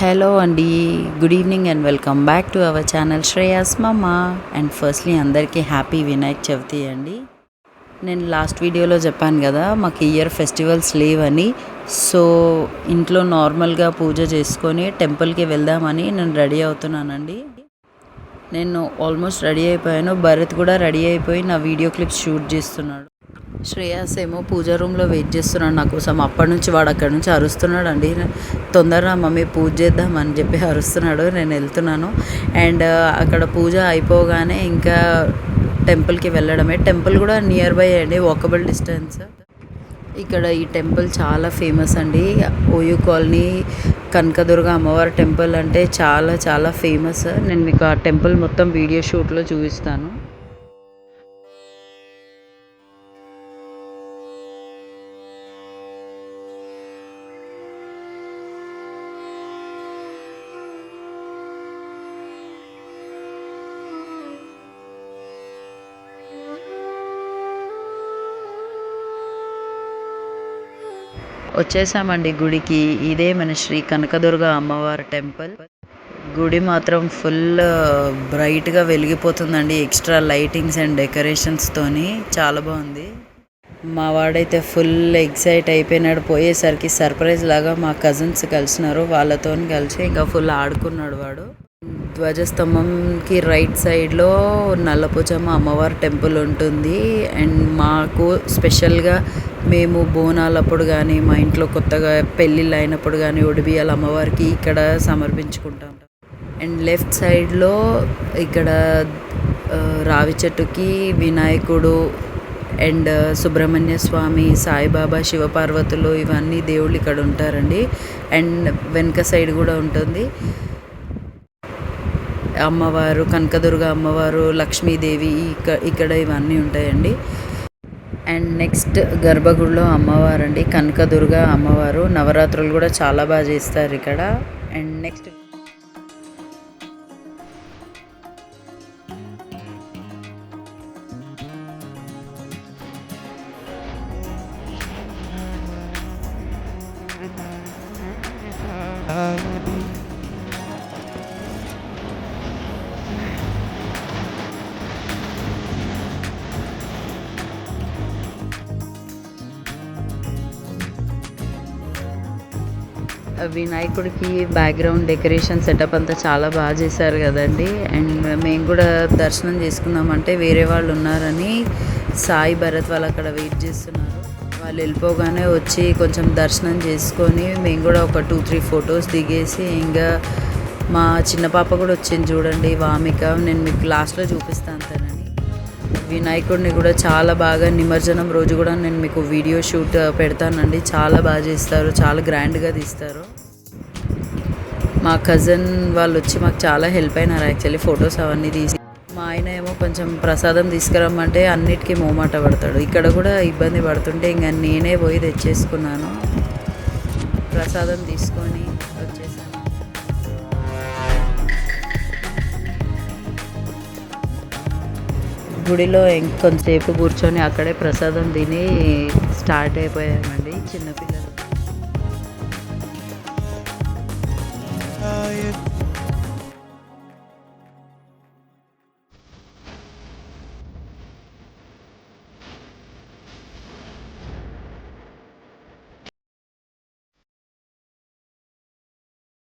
Hello అండి, good evening and welcome back to our channel Shreyas మమ్మా. And firstly అందరికీ happy Vinayak Chavithi అండి. నేను లాస్ట్ వీడియోలో చెప్పాను కదా మాకు ఇయర్ ఫెస్టివల్స్ లేవని. సో ఇంట్లో నార్మల్గా పూజ చేసుకొని టెంపుల్కి వెళ్దామని నేను రెడీ అవుతున్నానండి. నేను ఆల్మోస్ట్ రెడీ అయిపోయాను. భరత్ కూడా రెడీ అయిపోయి నా వీడియో క్లిప్స్ షూట్ చేస్తున్నాడు. శ్రేయాస్ ఏమో పూజా రూమ్లో వెయిట్ చేస్తున్నాడు నా కోసం. అప్పటి నుంచి వాడు అక్కడి నుంచి అరుస్తున్నాడు అండి, తొందరగా మమ్మీ పూజ చేద్దామని చెప్పి అరుస్తున్నాడు. నేను వెళ్తున్నాను అండ్ అక్కడ పూజ అయిపోగానే ఇంకా టెంపుల్కి వెళ్ళడమే. టెంపుల్ కూడా నియర్ బై అండి, వాకబుల్ డిస్టెన్స్. ఇక్కడ ఈ టెంపుల్ చాలా ఫేమస్ అండి. ఓయూ కాలనీ కనకదుర్గ అమ్మవారి టెంపుల్ అంటే చాలా చాలా ఫేమస్. నేను మీకు ఆ టెంపుల్ మొత్తం వీడియో షూట్లో చూపిస్తాను. వచ్చేసామండి గుడికి. ఇదే మన శ్రీ కనకదుర్గ అమ్మవారి టెంపుల్. గుడి మాత్రం ఫుల్ బ్రైట్గా వెలిగిపోతుందండి, ఎక్స్ట్రా లైటింగ్స్ అండ్ డెకరేషన్స్తోని చాలా బాగుంది. మా వాడైతే ఫుల్ ఎక్సైట్ అయిపోయినాడు. పోయేసరికి సర్ప్రైజ్ లాగా మా కజిన్స్ కలిసినారు, వాళ్ళతో కలిసి ఇంకా ఫుల్ ఆడుకున్నాడు వాడు. ధ్వజస్తంభంకి రైట్ సైడ్లో నల్లపోచమ్మ అమ్మవారి టెంపుల్ ఉంటుంది. అండ్ మాకు స్పెషల్గా మేము బోనాలప్పుడు కానీ మా ఇంట్లో కొత్తగా పెళ్ళిళ్ళు అయినప్పుడు కానీ ఒడిబియ్యాలు అమ్మవారికి ఇక్కడ సమర్పించుకుంటాం. అండ్ లెఫ్ట్ సైడ్లో ఇక్కడ రావి చెట్టుకి వినాయకుడు అండ్ సుబ్రహ్మణ్య స్వామి, సాయిబాబా, శివపార్వతులు ఇవన్నీ దేవుళ్ళు ఇక్కడ ఉంటారండి. అండ్ వెనక సైడ్ కూడా ఉంటుంది అమ్మవారు, కనకదుర్గ అమ్మవారు, లక్ష్మీదేవి ఇక్కడ ఇవన్నీ ఉంటాయండి. అండ్ నెక్స్ట్ గర్భగుడిలో అమ్మవారు అండి, కనకదుర్గ అమ్మవారు. నవరాత్రులు కూడా చాలా బాగా చేస్తారు ఇక్కడ. అండ్ నెక్స్ట్ వినాయకుడికి బ్యాక్గ్రౌండ్ డెకరేషన్ సెటప్ అంతా చాలా బాగా చేశారు కదండి. అండ్ మేము కూడా దర్శనం చేసుకుందామంటే వేరే వాళ్ళు ఉన్నారని సాయి, భరత్ వాళ్ళు అక్కడ వెయిట్ చేస్తున్నారు. వాళ్ళు వెళ్ళిపోగానే వచ్చి కొంచెం దర్శనం చేసుకొని మేము కూడా ఒక 2-3 ఫొటోస్ దిగేసి ఇంకా మా చిన్న పాప కూడా వచ్చింది చూడండి, వామిక. నేను మీకు లాస్ట్లో చూపిస్తాను తనని. వినాయకుడిని కూడా చాలా బాగా నిమజ్జనం రోజు కూడా నేను మీకు వీడియో షూట్ పెడతానండి. చాలా బాగా చేస్తారు, చాలా గ్రాండ్గా తీస్తారు. మా కజిన్ వాళ్ళు వచ్చి మాకు చాలా హెల్ప్ అయినారు యాక్చువల్లీ, ఫొటోస్ అవన్నీ తీసి. మా ఆయన ఏమో కొంచెం ప్రసాదం తీసుకురమ్మంటే అన్నిటికీ మోమాట పడతాడు. ఇక్కడ కూడా ఇబ్బంది పడుతుంటే ఇంకా నేనే పోయి తెచ్చేసుకున్నాను. ప్రసాదం తీసుకొని వచ్చేసాను. గుడిలో ఇంకొంతసేపు కూర్చొని అక్కడే ప్రసాదం తిని స్టార్ట్ అయిపోయామండి చిన్నపిల్లలు.